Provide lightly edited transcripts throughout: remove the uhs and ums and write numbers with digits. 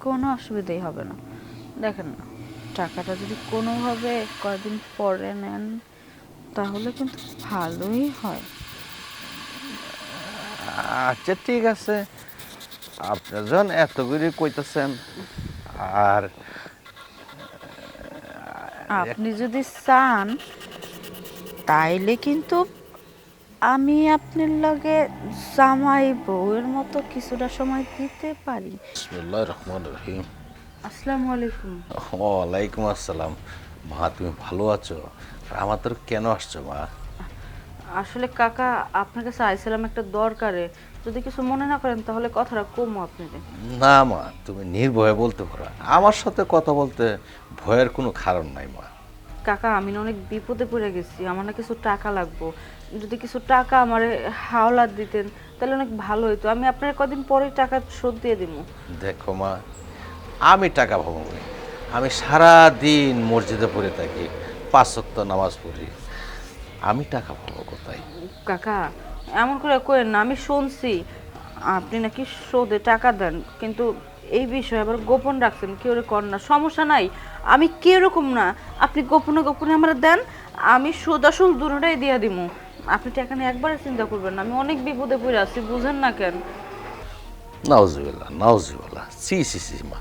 কোনো অসুবিধাই হবে না। দেখেন না, টাকাটা যদি কোনোভাবে কয়েকদিন পরে নেন তাহলে কিন্তু ভালোই হয়। আচ্ছা ঠিক আছে, আপনি যখন এত করে কইতেছেন। আর আপনি যদি চান তাইলে কিন্তু আমি আপনার লগে জামাই বউয়ের মতো কিছুটা সময় দিতে পারি। বিসমিল্লাহ রহমান রহিম। আসসালামু আলাইকুম। ওয়ালাইকুম আসসালাম। মা তুমি ভালো আছো? আর আমার তোর কেন আসছো মা? আসলে কাকা, আপনার কাছে আইছিলাম একটা দরকারে। যদি কিছু মনে না করেন তাহলে কথাটা কমো আপনাদের। না মা, তুমি নির্ভয়ে বলতে পারো, আমার সাথে কথা বলতে ভয়ের কোনো কারণ নাই মা। কাকা, আমি না অনেক বিপদে পড়ে গেছি, আমার না কিছু টাকা লাগবো। যদি কিছু টাকা আমার হাওলাত দিতেন তাহলে অনেক ভালো হতো। আমি আপনার কদিন পরেই টাকা শোধ দিয়ে দিব। দেখো মা, আমি টাকা ভাবো না। আমি সারা দিন মসজিদে পড়ে থাকি, 5 ওয়াক্ত নামাজ পড়ি। আমি টাকা পাবো কোথায়? কাকা, এমন করে কইেন না। আমি শুনছি আপনি নাকি সুদে টাকা দেন, কিন্তু এই বিষয়ে আবার গোপন রাখছেন। কেউ কর না, সমস্যা নাই। আমি কিরকম না, আপনি গোপনে গোপনে আমার দেন, আমি সুদ আসল দুটোটাই দিয়ে দিব। আপনি টাকা নিয়ে একবারে চিন্তা করবেন না। আমি অনেক বিপদে পড়ে আছি, বুঝেন না কেন? নাউজুবিল্লাহ নাউজুবিল্লাহ, সি সি সি মা,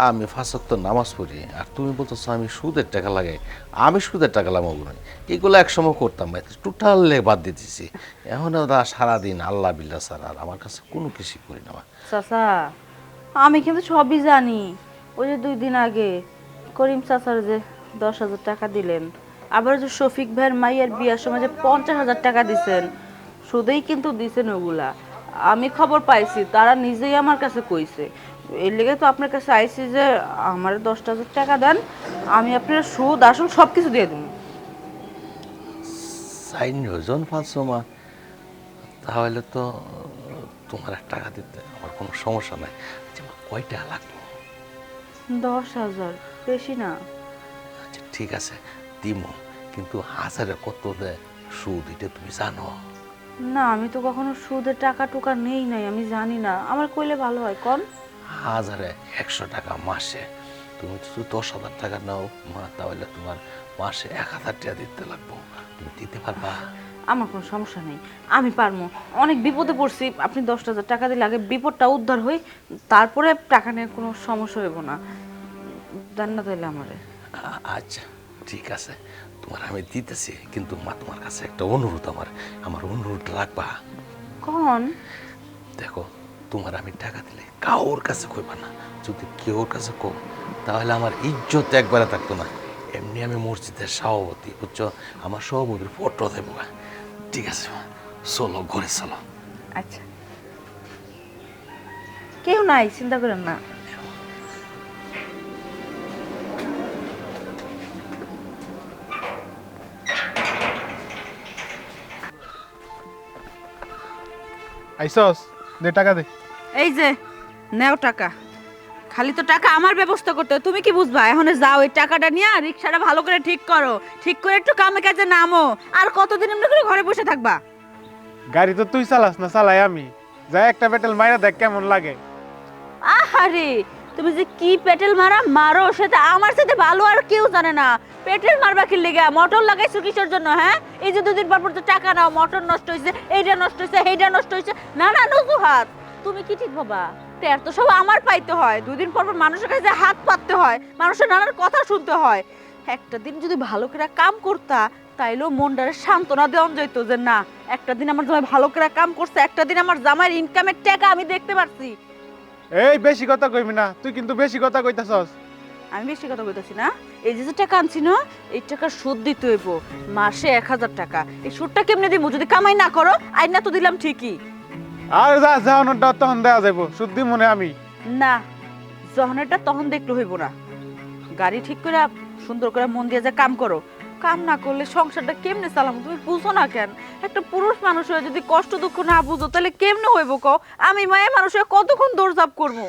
আমি 5 ওয়াক্ত নামাজ পড়ি আর তুমি বলতেছো আমি সুদের টাকা লাগাই? আমি সুদের টাকা লাগাবো না, এগুলো একসময় করতাম ভাই, টোটাল বাদ দিতেছি। এখন ওরা সারাদিন আল্লাহ বিল্লাহ ছাড়া আর আমার কাছে কোনো কিছু করি না মা। চাচা, আমি কিন্তু সবই জানি। ওই যে 2 দিন আগে করিম চাচার যে 10,000 টাকা দিলেন, আবার যে শফিক ভাইয়ের মাইয়ের বিয়ার সময় যে 50,000 টাকা দিছেন, শুধুই কিন্তু দিছেন ওগুলা। আমি খবর পাইছি, তারা নিজেই আমার কাছে কইছে। এর লেগে তো আপনার কাছে আইছি যে আমার 10,000 টাকা দেন, আমি আপনার সুদ আসল সব কিছু দিয়ে দেবো। 4 জন 500 মা, তাহলে তো তোমার আর টাকা দিতে আমার কোনো সমস্যা নাই। আচ্ছা মা, কয় টাকা লাগবে? 10,000 বেশি না? আচ্ছা ঠিক আছে, দিমু, কিন্তু হাজারে কত দেয় সুদ এটা তুমি জানো? না, আমি তো কখনো সুদের টাকা টুকা নেই নাই, আমি জানি না। আমার কইলে ভালো হয় কোন। হাজারে 100 টাকা মাসে। তুমি যদি 10,000 টাকা নাও মা, তাহলে তোমার মাসে 1,000 টাকা দিতে লাগবো। তুমি দিতে পারবা? আমার কোনো সমস্যা নেই, আমি পারবো। অনেক বিপদে পড়ছি, আপনি 10,000 টাকা দিলে আগে বিপদটা উদ্ধার হই, তারপরে টাকা নিয়ে কোনো সমস্যা হইব না। দেন না তাইলে আমারে। আচ্ছা ঠিক আছে, তোমার আমি দিতেছি, কিন্তু মা তোমার কাছে একটা অনুরোধ, আমার আমার অনুরোধ রাখবা। কন। দেখো, তোমার আমি টাকা দিলে কাউর কাছে কইবা না। যদি কেউর কাছে কো তাহলে আমার ইজ্জত একবারে থাকতো না। এমনি আমি মসজিদের সভাপতি, বুঝছো? আমার সভাপতির ফটো দেবো। ঠিক আছে মা, চলো ঘরে চলো। আচ্ছা, কেউ নাই, চিন্তা করেন না। আইসস, দে টাকা দে। এই যে নেও টাকা। খালি তো টাকা আমার ব্যবস্থা করতে হয়, তুমি কি বুঝবা? এখন যাও, ওই টাকাটা নিয়ে রিক্সাটা ভালো করে ঠিক করো, ঠিক করে একটু কামে কাজে নামো। আর কতদিন এমনি করে ঘরে বসে থাকবা? গাড়ি তো তুই চালাস না, চালাই আমি। যাই একটা পেট্রোল মাইরা দেখ কেমন লাগে। আহারে, তুমি যে কি পেটেল মারা মারো সেটা আমার সাথে ভালো আর কেউ জানে না। পেটেল মারবা কি লেগা? মোটর লাগাইছো কিসের জন্য? হ্যাঁ, এই যে 2 দিন পর পর তো টাকা নাও, মোটর নষ্ট হইছে, এইটা নষ্ট হইছে, এইটা নষ্ট হইছে, নানা নজুহাত। তুমি কি ঠিক বাবা? টের তো সব আমার পাইতে হয়। 2 দিন পর পর মানুষের কাছে হাত পাততে হয়, মানুষের নানার কথা শুনতে হয়। একটা দিন যদি ভালো করে কাম করতা তাইলেও মনটারে সান্ত্বনা দেওয়া যেত যে না, একটা দিন আমার জামাই ভালো করে কাম করছে, একটা দিন আমার জামাইয়ের ইনকামের টাকা আমি দেখতে পারছি। এই বেশি কথা কইবি না, তুই কিন্তু বেশি কথা কইতাছস। আমি বেশি কথা বলতেছি না। এই যে যে টাকা আনছি না, এই টাকার সুদ দিতে হইব মাসে 1,000 টাকা। এই সুদটা কেমনে দিব? যদি কামাই না করো, আইনা তো দিলাম ঠিকই। আর যা যাওয়ানোর তখন দেওয়া যাইব, শুদ্ধি মনে আমি। না, যখনেরটা তখন দেখলে হইব না। গাড়ি ঠিক করে সুন্দর করে মন দিয়ে যে কাম করো। কাম না করলে সংসারটা কেমনে চালাম তুমি বুঝো না কেন? একটা পুরুষ মানুষ হয়ে যদি কষ্ট দুঃখ না বুঝো তাহলে কেমনে হইব কও? আমি মায়ের মানুষ হয়ে কতক্ষণ দৌড়ঝাঁপ করবো?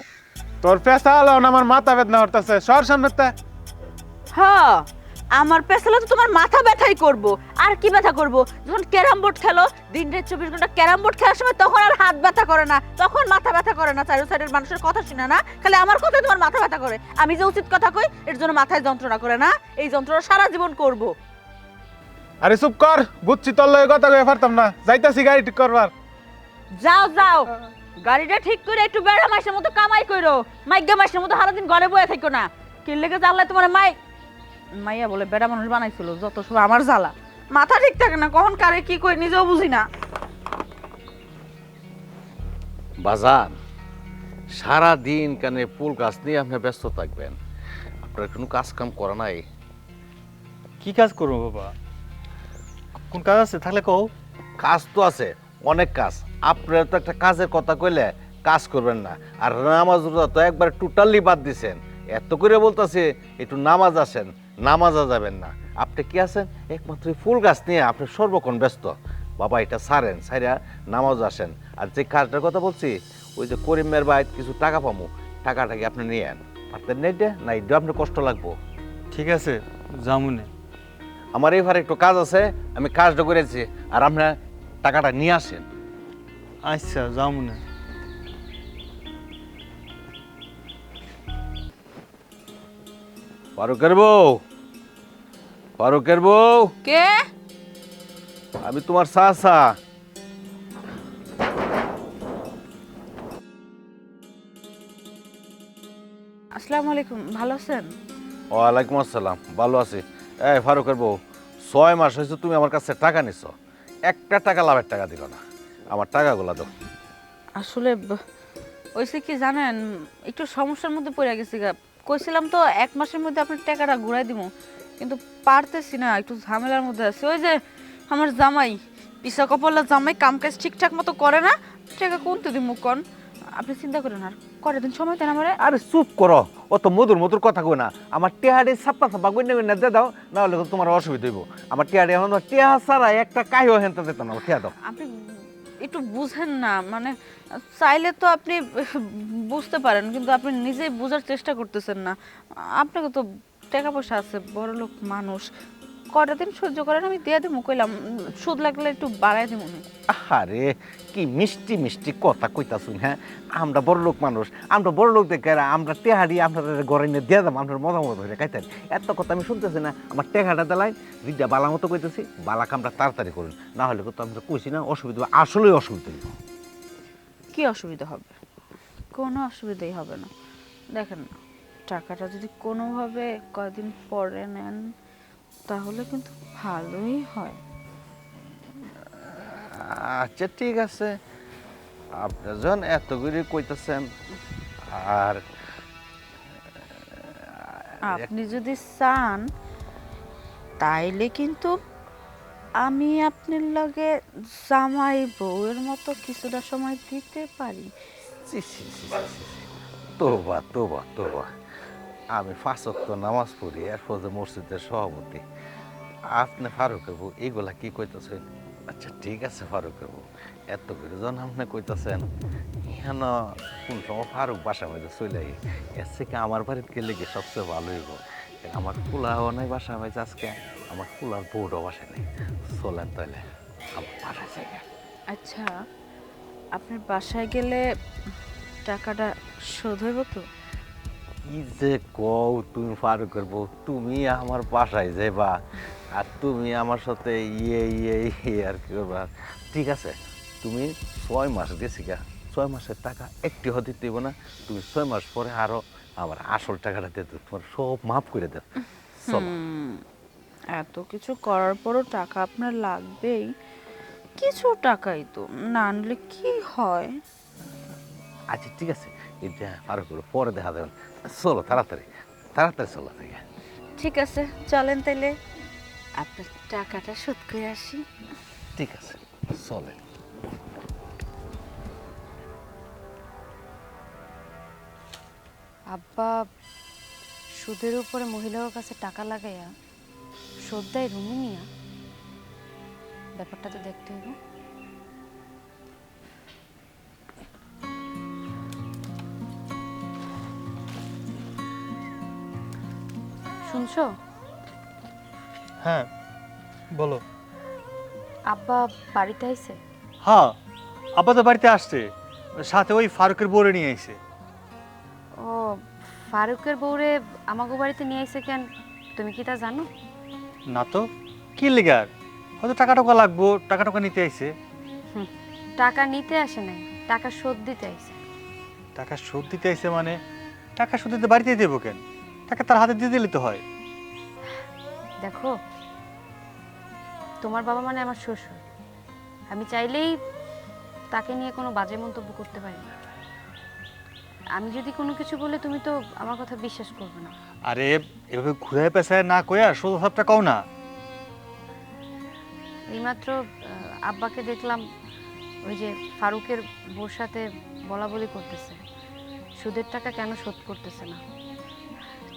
তোর পেশা আলো আমার মাথা বেদনা হরতাছে, সর সামনেতে। হ্যাঁ, আমার পেছালে তো তোমার মাথা ব্যথাই করব। আর কি ব্যথা করব? যখন ক্যারাম বোর্ড খেলো, দিন রাত 24 ঘন্টা ক্যারাম বোর্ড খেলার সময় তখন আর হাত ব্যথা করে না, তখন মাথা ব্যথা করে না। চারো সাইডের মানুষের কথা শুনে না, খালি আমার কথাই তোমার মাথা ব্যথা করে। আমি যে উচিত কথা কই এর জন্য মাথায় যন্ত্রণা করে না, এই যন্ত্রণা সারা জীবন করব। আরে চুপ কর, বুঝছি তোর লগে কথা কয়ে পারতাম না, যাইতাছি গাড়ি ঠিক করবার। যাও যাও, গাড়িটা ঠিক করে একটু বেড়া মাসের মতো কামাই কইরো। মাইগা মাসের মতো সারাদিন ঘরে বয়ে থাকো না। কি লেগে জানলে তোমার মাইয়া বলে বেড়া মানুষ বানাইছিল, যত সব আমার জ্বালা। মাথা ঠিক থাকে না, কখন কারে কি কই নিজেও বুঝি না। বাজান, সারা দিন কানে ফুল গাছ নিয়ে আপনি ব্যস্ত থাকবেন, আপনার কোনো কাজ কাম করা নাই? কি কাজ করবো বাবা? কোন কাজ আছে থাকলে কও। কাজ তো আছে, অনেক কাজ। আপনার তো একটা কাজের কথা কইলে কাজ করবেন না, আর নামাজ রোজা তো একবার টোটালি বাদ দিছেন। এত করে বলতেছে একটু নামাজ আসেন, নামাজা যাবেন না। আপনি কি আছেন একমাত্র এই ফুল গাছ নিয়ে আপনি সর্বক্ষণ ব্যস্ত। বাবা এটা ছাড়েন, ছাইরা নামাজ আসেন। আর যে কাজটার কথা বলছি, ওই যে করিমের বাইত কিছু টাকা পামু, টাকাটাকে আপনি নিয়ে আন। পারতেন নেই দে না, এটা আপনার কষ্ট লাগবো। ঠিক আছে জামুনে। আমার এবার একটু কাজ আছে, আমি কাজটা করেছি, আর আপনার টাকাটা নিয়ে আসেন। আচ্ছা জামুনে। ফারুকের বউ, ফারুকের বউ, কে? আমি তোমার চাচা। আসসালামু আলাইকুম, ভালো আছেন? ওয়ালাইকুম আসসালাম, ভালো আছি। এই ফারুকের বউ, 6 মাস হয়েছে তুমি আমার কাছে টাকা নিছো, একটা টাকা লাভের টাকা দিল না। আমার টাকাগুলো দাও। আসলে ওইসে কি জানেন, একটু সমস্যার মধ্যে পড়ে গেছি গা। কইছিলাম তো 1 মাসের মধ্যে আপনার টাকাটা ঘুরাই দিব, কিন্তু পারতেছি না, একটু ঝামেলার মধ্যে আছি। ওই যে আমার জামাই, পিসা কপালা জামাই, কাম কাজ ঠিকঠাক মতো করে না, টাকা কোনতে দিব কোন? আপনি চিন্তা করেন, আর কয়টা দিন সময় দেন আমারে। আরে চুপ করো, অত মধুর মধুর কথা কই না। আমার টেহাড়ি ছাপ্পা ছাপ্পা গইনা গইনা দিয়ে দাও, না হলে তো তোমার অসুবিধা হইব। আমার টেহাড়ি এখন টেহা ছাড়া একটা কাহিও হেনতে দিত না, টেহা দাও। আপনি একটু বুঝেন না, মানে চাইলে তো আপনি বুঝতে পারেন, কিন্তু আপনি নিজেই বোঝার চেষ্টা করতেছেন না। আপনাকে তো টাকা পয়সা আছে, বড় লোক মানুষ, কয়টা দিন সহ্য করেন, আমি দিয়ে দেবো কইলাম। সুদ লাগলে একটু বাড়াই দেবো। আরে কি মিষ্টি মিষ্টি কথা কইতাছুন। হ্যাঁ, আমরা বড় লোক মানুষ, আমরা বড় লোক দেখে আমরা টেহাড়ি আপনার ঘরে নিয়ে দিয়ে দাম, আপনার মজা মতো হয়ে খাইতেন। এত কথা আমি শুনতেছি না, আমার টেহাটা দেলাই দিদা বালা মতো কইতেছি, বালা কামটা তাড়াতাড়ি করুন, না হলে তো আমরা কইছি না অসুবিধা হবে, আসলেই অসুবিধা হইব। কি অসুবিধা হবে? কোনো অসুবিধাই হবে না। দেখেন না, টাকাটা যদি কোনোভাবে কয়দিন পরে নেন তাহলে কিন্তু ভালোই হয়। আচ্ছা ঠিক আছে, আপনি যখন এত করে কইতেছেন। আর আপনি যদি চান তাইলে কিন্তু আমি আপনার লগে জামাই বউয়ের মতো কিছুটা সময় দিতে পারি। ছি, ছি, ছি, ছি, ছি, ছি। তোবা তোবা তোবা, আমি 5 ওয়াক্ত নামাজ পড়ি, এরপর যে মসজিদের সভাপতি, আপনি ফারুকের বউ এইগুলা কি কইতেছেন? আচ্ছা ঠিক আছে ফারুকের বউ, এত করে যখন আপনি কইতেছেন, কেন কোন সময় ফারুক বাসা বাড়িতে চলে আই, এর থেকে আমার বাড়িতে গেলে কি সবচেয়ে ভালো হইব। আমার পোলাও নাই বাসা বাড়িতে আজকে, আমার পোলার বউটাও বাসায় নেই। চলেন তাহলে আমার বাসায় যাই। আচ্ছা, আপনার বাসায় গেলে টাকাটা শোধ হইব তো? কি যে কও তুমি ফারুকের বউ, তুমি আমার বাসায় যাইবা আর তুমি আমার সাথে ইয়ে আর কি করবা। ঠিক আছে, তুমি 6 মাস গেছি গা, 6 মাসের টাকা একটি হতে দিব না। তুমি 6 মাস পরে আরো আমার আসল টাকাটা দিয়ে দেব, তোমার সব মাফ করে দেব। চলো। এত কিছু করার পরও টাকা আপনার লাগবেই, কিছু টাকাই তো, না আনলে কি হয়? আচ্ছা ঠিক আছে, এটা ফারুকের বউ পরে দেখা দেবেন। চলো তাড়াতাড়ি, তাড়াতাড়ি চলো থেকে। ঠিক আছে, চলেন তাইলে আপনার টাকাটা শোধ করে আসি। ঠিক আছে চলে। আব্বা সুদের উপরে মহিলার কাছে টাকা লাগাইয়া সুদ দেয় রুমি নিয়া, ব্যাপারটা তো দেখতে হইব। শুনছো? হ্যাঁ বলো। আব্বা বাড়িতে আইছে? হ্যাঁ, আব্বা তো বাড়িতে আসছে, সাথে ওই ফারুকের বউরে নিয়ে আইছে। ও, ফারুকের বউরে আমাগো বাড়িতে নিয়ে আইছে কেন, তুমি কি তা জানো? না তো, কি লেগার? হয়তো টাকা টাকা লাগবো, টাকা টাকা নিতে আইছে। টাকা নিতে আসে নাই, টাকা শোধ দিতে আইছে। টাকা শোধ দিতে আইছে মানে? টাকা শোধ দিতে বাড়িতে দেবো কেন? টাকা তার হাতে দিয়ে দিলে তো হয়। দেখো, তোমার বাবা মানে আমার শ্বশুর, আমি চাইলেই তাকে নিয়ে কোনো বাজে মন্তব্য করতে পারি না। আমি যদি কোনো কিছু বলে তুমি তো আমার কথা বিশ্বাস করবে না। আরে এভাবে ঘুরে পেঁচায় না কইয়া সোজা সবটা কও না। এইমাত্র আব্বাকে দেখলাম ওই যে ফারুকের বউর সাথে বলা বলি করতেছে, সুদের টাকা কেন শোধ করতেছে না।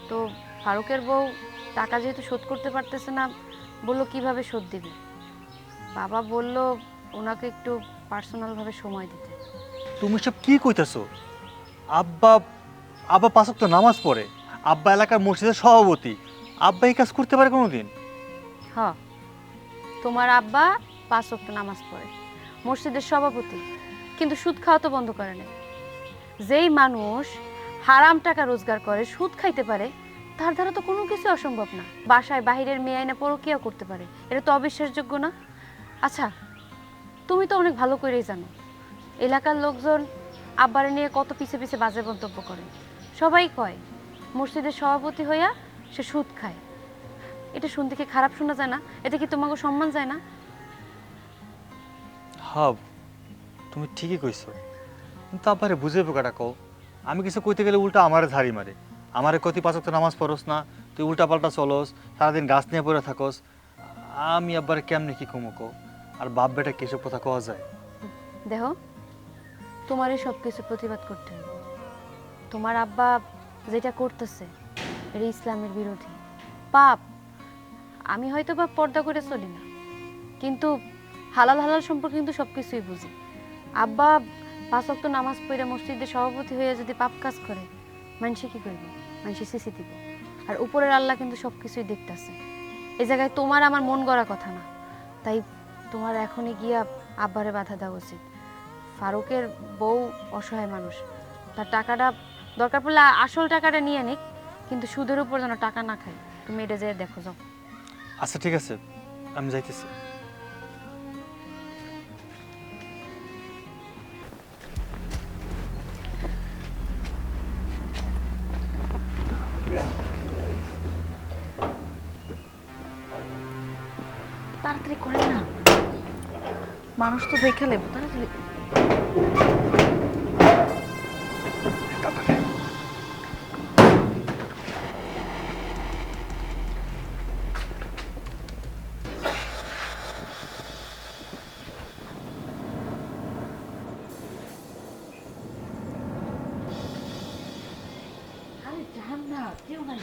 তো ফারুকের বউ টাকা যেহেতু শোধ করতে পারতেছে না, বললো কিভাবে শোধ দিবে। বাবা বলল ওনাকে একটু পার্সোনালভাবে সময় দিতে। তুমি সব কি কইতাছো? আব্বা আব্বা 5 ওয়াক্ত নামাজ পড়ে, আব্বা এলাকার মসজিদের সভাপতি, আব্বা এই কাজ করতে পারে কোনোদিন? হ্যাঁ, তোমার আব্বা 5 ওয়াক্ত নামাজ পড়ে, মসজিদের সভাপতি, কিন্তু সুদ খাওয়া তো বন্ধ করে না। যেই মানুষ হারাম টাকা রোজগার করে সুদ খাইতে পারে, তার দ্বারা তো কোনো কিছু অসম্ভব না। বাসায় বাহিরের মেয়ে আইনা পরকীয়া করতে পারে, এটা তো অবিশ্বাসযোগ্য না? আচ্ছা, তুমি তো অনেক ভালো করেই জানো এলাকার লোকজন আব্বারে নিয়ে কত পিছে পিছে বাজে মন্তব্য করে। সবাই কয় মসজিদের সভাপতি হইয়া সে সুদ খায়। এটা শুনতে কি খারাপ শোনা যায় না? এটা কি তোমাকে সম্মান যায় না? হ্যাঁ, তুমি ঠিকই কইছো, কিন্তু আব্বারে বুঝে পোকাটা কও। আমি কিছু কইতে গেলে উল্টা আমারে ঝাড়ি মারে। আমারে কতি 5 ওয়াক্ত নামাজ পড়স না, তুই উল্টা পাল্টা চলস, সারাদিন গাছ নিয়ে পড়ে থাকস। আমি আব্বারে কেমনে কি কমো কও? আর বাপ বেটা কেসব কথা কওয়া যায়? দেখো, তোমারই সব কিছু প্রতিবাদ করতে হবে। তোমার আব্বা যেটা করতেছে এটা ইসলামের বিরোধী, পাপ। আমি হয়তো বা পর্দা করে চলি না, কিন্তু হালাল হালাল সম্পর্কে কিন্তু সব কিছুই বুঝি। আব্বা 5 ওয়াক্ত নামাজ পড়ে মসজিদের সভাপতি হয়ে যদি পাপ কাজ করে, মানুষে কি করবে? মানুষে সিসি দিব। আর উপরের আল্লাহ কিন্তু সব কিছুই দেখতেছে। এই জায়গায় তোমার আমার মন গড়া কথা না। তাই তোমার এখনই গিয়া আব্বারে বাধা দেওয়া উচিত। ফারুকের বউ অসহায় মানুষ, তার টাকাটা দরকার পড়লে আসল টাকাটা নিয়ে নিক, কিন্তু সুদের উপর যেন টাকা না খায়। তুমি এটা যেয়ে দেখো, যাও। আচ্ছা ঠিক আছে, আমি যাইতেছি। তাড়াতাড়ি করে না, মানুষ তো দেখে নেবো। তাড়াতাড়ি। আরে যান না, কেউ নাই।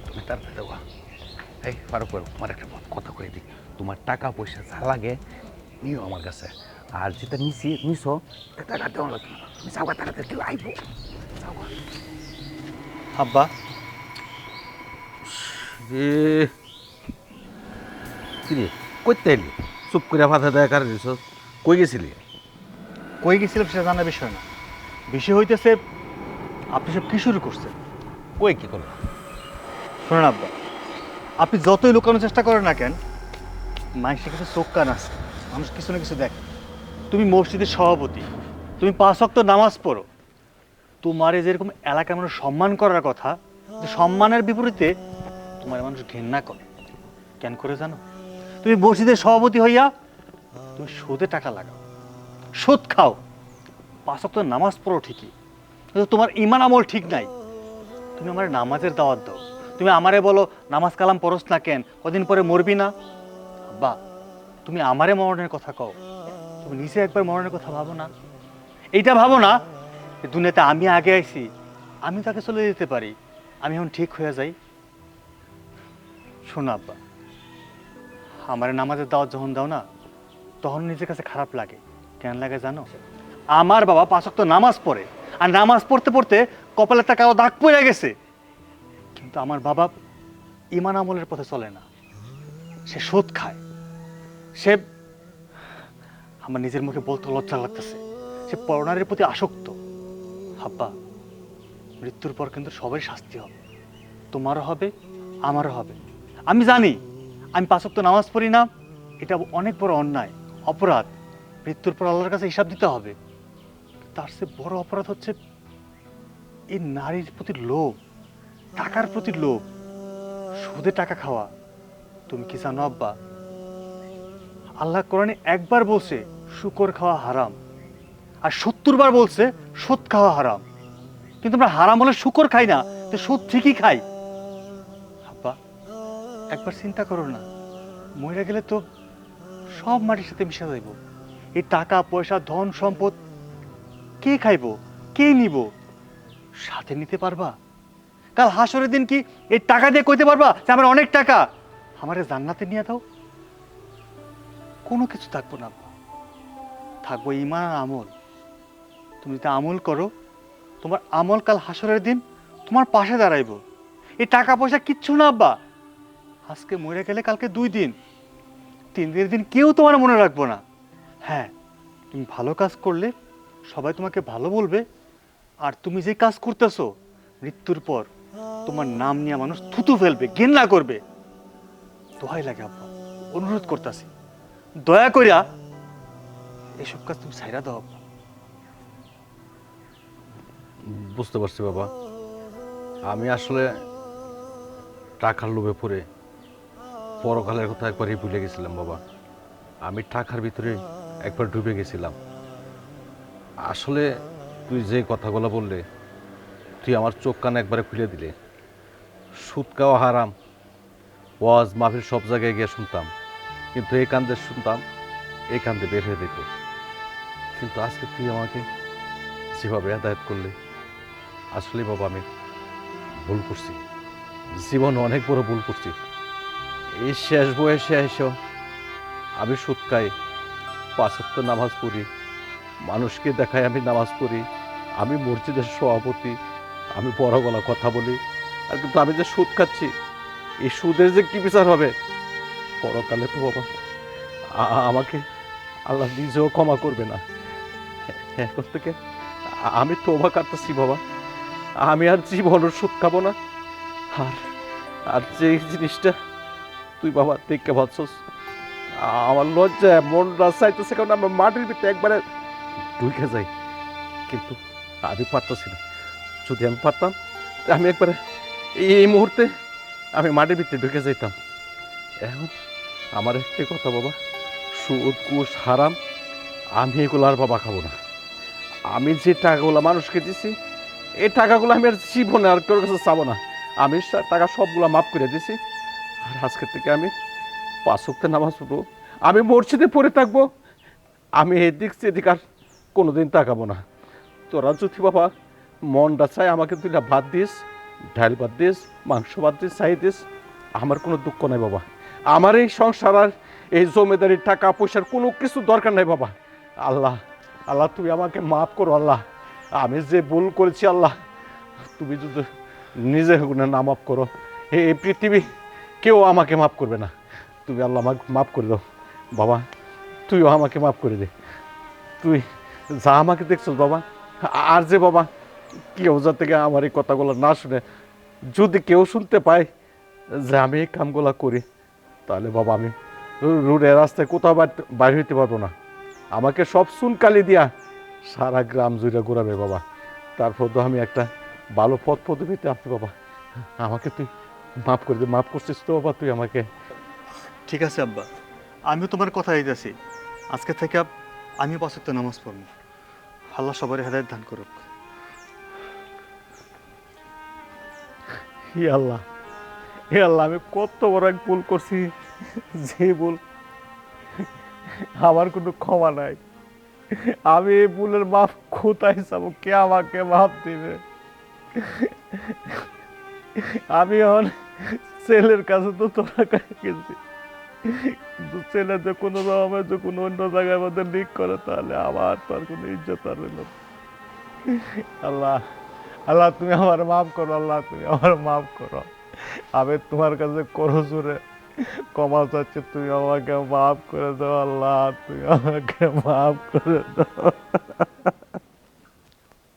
তুমি তাড়াতাড়ি দেওয়া। এই ফারুক, আমার একটা কথা কয়ে দিই, তোমার টাকা পয়সা যা লাগে নিও আমার কাছে, আর যেটা নিছো টাকা দেওয়া লাগে। তুমি যাওয়া, তাড়াতাড়ি কেউ আইবো। আব্বা, রে কিরে, কইতে এলি? চুপ করে মাথা দেয়া কারে দিছ? কই গেছিলি? কই গেছিলাম সেটা জানার বিষয় না, বিষয় হইতেছে আপনি সব কি শুরু করছেন। কই কি করলো? শোনেন আব্বা, আপনি যতই লুকানোর চেষ্টা করেন না কেন, মানুষের কিছু চোখ কান আছে, মানুষ কিছু না কিছু দেখে। তুমি মসজিদের সভাপতি, তুমি 5 ওয়াক্ত নামাজ পড়ো, তোমারে যেরকম এলাকার মানুষ সম্মান করার কথা, যে সম্মানের বিপরীতে তোমার মানুষ ঘৃণা করে। কেন করে জানো? তুমি মসজিদের সভাপতি হইয়া তুমি সুদে টাকা লাগাও, সুদ খাও, 5 ওয়াক্ত নামাজ পড়ো ঠিকই, কিন্তু তোমার ঈমান আমল ঠিক নাই। তুমি আমার নামাজের দাওয়াত দাও, তুমি আমারে বলো নামাজ কালাম পড়স না কেন, কদিন পরে মরবি না। বা তুমি আমারে মরণের কথা কও, তুমি নিজে একবার মরণের কথা ভাবো না। এইটা ভাবো না যে দুনিয়াতে আমি আগে আইছি, আমি তাকে চলে যেতে পারি, আমি এখন ঠিক হয়ে যাই। শোনো আব্বা, আমার নামাজের দাওয়াত যখন দাও না, তখন নিজের কাছে খারাপ লাগে। কেন লাগে জানো? আমার বাবা 5 ওয়াক্ত নামাজ পড়ে, আর নামাজ পড়তে পড়তে কপালে একটা কালো দাগ পড়ে গেছে, কিন্তু আমার বাবা ঈমান আমলের পথে চলে না। সে সুদ খায়, সে আমার নিজের মুখে বলতে লজ্জা লাগতেছে, সে পরনারীর প্রতি আসক্ত। আব্বা, মৃত্যুর পর কিন্তু সবাই শাস্তি হবে, তোমারও হবে, আমারও হবে। আমি জানি আমি 5 ওয়াক্ত নামাজ পড়ি না, এটা অনেক বড় অন্যায়, অপরাধ। মৃত্যুর পর আল্লাহর কাছে হিসাব দিতে হবে। তার চেয়ে বড় অপরাধ হচ্ছে এই নারীর প্রতি লোভ, টাকার প্রতি লোভ, সুদে টাকা খাওয়া। তুমি কি জানো আব্বা, আল্লাহ কোরআনে একবার বলছে শুকর খাওয়া হারাম, আর 70 বার বলছে সুদ খাওয়া হারাম। কিন্তু আমরা হারাম বলে শুকর খাই না, তো সুদ ঠিকই খাই। আব্বা, একবার চিন্তা করো না, মরে গেলে তো সব মাটির সাথে মিশে যাইব। এই টাকা পয়সা ধন সম্পদ কে খাইব, কে নিব? সাথে নিতে পারবা? কাল হাসরের দিন কি এই টাকা দিয়ে কইতে পারবা যে আমার অনেক টাকা, আমারে জান্নাতে নিয়ে দাও? কোনো কিছু থাকবো না আব্বা, থাকবো ঈমান আর আমল। তুমি যদি আমল করো, তোমার আমল কাল হাসরের দিন তোমার পাশে দাঁড়াইব। এই টাকা পয়সা কিচ্ছু না আব্বা। আজকে মরে গেলে কালকে 2 দিন, 3 দিনের দিন কেউ তোমার মনে রাখবো না। হ্যাঁ, তুমি ভালো কাজ করলে সবাই তোমাকে ভালো বলবে, আর তুমি যে কাজ করতেছো মৃত্যুর পর তোমার নাম নিয়ে মানুষ থুতু ফেলবে, ঘেন্না করবে। দোহাই লাগে আব্বা, অনুরোধ করতেছি, দয়া করিয়া এসব কাজ তুমি ছাইরা দাও আব্বা। বুঝতে পারছি বাবা, আমি আসলে টাকার লোভে পড়ে পরকালের কথা একবারই ভুলে গেছিলাম বাবা। আমি টাকার ভিতরে একবার ডুবে গেছিলাম। আসলে তুই যে কথাগুলো বললে, তুই আমার চোখ কান একবারে খুলে দিলে। সুদ খাওয়া হারাম, ওয়াজ মাহফিল সব জায়গায় গিয়ে শুনতাম, কিন্তু এই কান্দে শুনতাম, এই কান্দে বের হয়ে দিত। কিন্তু আজকে তুই আমাকে যেভাবে হেদায়েত করলে, আসলে বাবা আমি ভুল করছি, জীবনে অনেক বড় ভুল করছি। এই শেষ বয়সে এসেও আমি সুদ খাই, 5 ওয়াক্ত নামাজ পড়ি, মানুষকে দেখায় আমি নামাজ পড়ি, আমি মসজিদের সভাপতি, আমি বড় গলা কথা বলি, আর কিন্তু আমি যে সুদ খাচ্ছি, এই সুদের যে কি বিচার হবে পরকালে, তো বাবা আমাকে আল্লাহ নিজেও ক্ষমা করবে না। এখন থেকে আমি তওবা করতেছি বাবা, আমি আর জীবনের সুদ খাবো না। আর আর যে জিনিসটা তুই বাবা দেখতে ভাবছস, আমার লজ্জায় মনটা চাইতেছে, কারণ আমার মাটির ভিতরে একবারে ঢুকে যাই, কিন্তু আমি পারতেছি না। যদি আমি পারতাম, আমি একবারে এই মুহূর্তে আমি মাটির ভিতরে ঢুকে যাইতাম। এখন আমার একটাই কথা বাবা, সুদ ঘুষ হারাম, আমি এগুলো আর বাবা খাবো না। আমি যে টাকাগুলো মানুষকে দিছি, এই টাকাগুলো আমি আর জীবনে আর কেউ কাছে চাবো না। আমি টাকা সবগুলো মাফ করে দিছি। আর আজকের থেকে আমি 5 ওয়াক্ত নামাজ পড়বো, আমি মসজিদে পড়ে থাকবো, আমি এদিক সেদিক আর কোনোদিন তাকাবো না। তোরা যদি বাবা মনটা চাই আমাকে 2টা ভাত দিস, ডাল ভাত দিস, মাংস ভাত দিস, চাই দিস, আমার কোনো দুঃখ নাই বাবা। আমার এই সংসার আর এই জমিদারির টাকা পয়সার কোনো কিছু দরকার নাই বাবা। আল্লাহ আল্লাহ তুমি আমাকে মাফ করো আল্লাহ, আমি যে ভুল করেছি আল্লাহ, তুমি যদি নিজে না মাফ করো, এই পৃথিবী কেউ আমাকে মাফ করবে না। তুমি আল্লাহ আমাকে মাফ করে দাও বাবা, তুইও আমাকে মাফ করে দে। তুই যা আমাকে দেখছো বাবা, আর যে বাবা কেউ যা থেকে আমার এই কথাগুলো না শুনে, যদি কেউ শুনতে পায় যে আমি এই কামগুলো করি, তাহলে বাবা আমি রোডে রাস্তায় কোথাও বাইরে হইতে পারবো না। আমাকে সব চুনকালি দিয়া সারা গ্রাম জুড়ে ঘোরাবে বাবা। তারপর তো আমি একটা ভালো পথ পদবিতে আসছি বাবা, আমাকে তুই মাফ করে দে। মাফ করছিস তো বাবা তুই আমাকে? ঠিক আছে আব্বা, আমিও তোমার কথা দিতেছি, আজকে থেকে আমি 5 ওয়াক্ত নামাজ পড়বো। আল্লাহ সবারই হেদায়েত দান করুক। হে আল্লাহ, হে আল্লাহ, আমি কত বড় এক ভুল করছি, যে ভুল আমার কোনো ক্ষমা নাই। আমি এই ভুলের মাফ কোথায় চাবো? কে আমাকে মাফ দিবে? আমি এখন ছেলের কাছে তো তোরা গেছি, কিন্তু ছেলে যে কোনো রকমের যে কোনো অন্য জায়গায় মধ্যে লিক করে, তাহলে আমার তো আর কোনো ইজ্জত আর রইল না। আল্লাহ আল্লাহ তুমি আমার মাফ করো, আল্লাহ তুমি আমার মাফ করো। আমি তোমার কাছে করো জোরে ক্ষমা চাচ্ছে, তুই আমাকে মাফ করে দাও আল্লাহ, তুই আমাকে মাফ করে দাও।